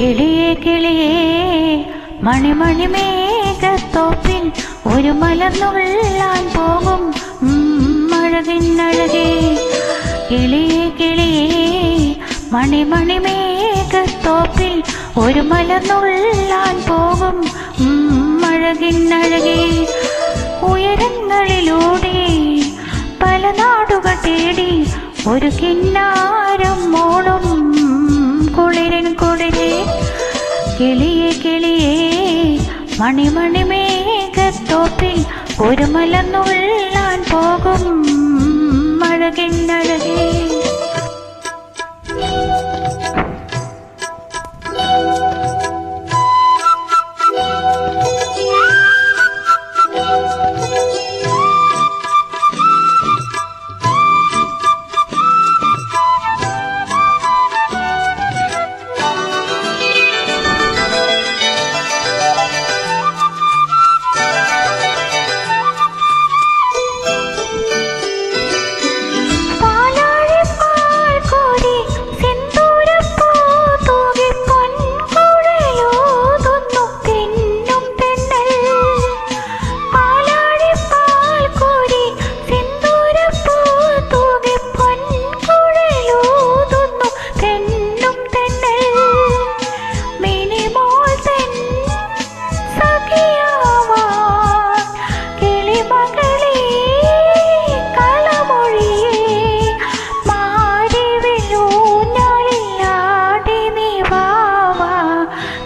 കിളിയേ കിളിയേ മണിമണി മേഘത്തോപ്പിൽ ഒരു മലർന്നുള്ളാൻ പോകും അഴകിന്നഴകേ. കിളിയേ കിളിയേ മണിമണി മേഘത്തോപ്പിൽ ഒരു മലർന്നുള്ളാൻ പോകും അഴകിന്നഴകേ. ഉയരങ്ങളിലൂടെ പല നാടുകൾ തേടി ഒരു കിന്നാരം മോളും കുളിരൻ കുളിരേ. കിളിയേ കിളിയേ മണിമണി മേഘത്തോപ്പിൽ ഒരു മലർന്നുള്ളാൻ പോകും അഴകിന്നഴകേ.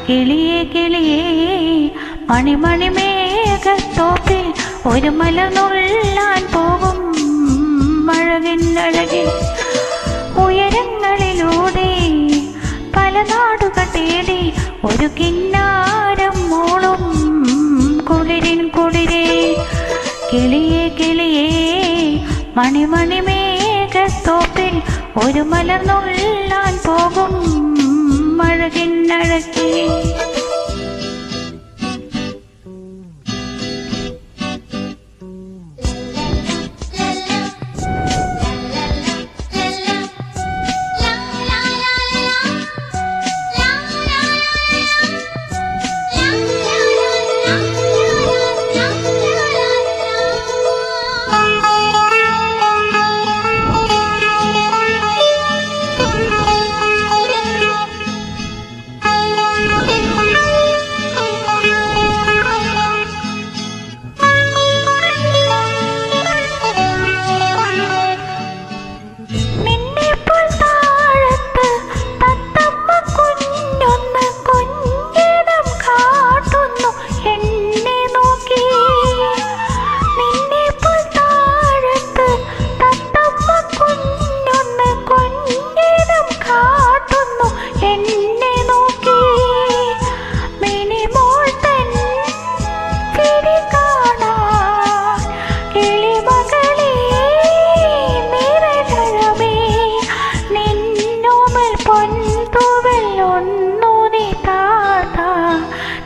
കിളിയേ കിളിയേ മണിമണി മേഘത്തോപ്പിൽ ഒരു മലർന്നുള്ളാൻ പോകും അഴകിന്നഴകേ. ഉയരങ്ങളിലൂടെ പല നാടുകൾ തേടി ഒരു കിന്നാരം മോളും കുളിരിൻ കുളിരേ. കിളിയേ കിളിയേ മണിമണി മേഘത്തോപ്പിൽ ഒരു മലർന്നുള്ളാൻ പോകും അഴകിന്നഴകേ.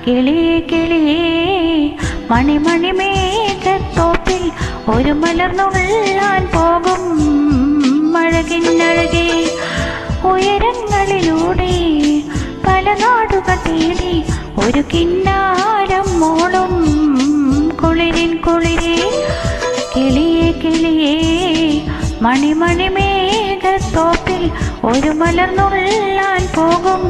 കിളിയേ കിളിയേ മണിമണി മേഘത്തോപ്പിൽ ഒരു മലർന്നുള്ളാൻ പോകും അഴകിന്നഴകേ. ഉയരങ്ങളിലൂടെ പല നാടുകൾ തേടി ഒരു കിന്നാരം മോളും കുളിരിൻ കുളിരേ. കിളിയേ കിളിയേ മണിമണി മേഘത്തോപ്പിൽ ഒരു മലർന്നുള്ളാൻ പോകും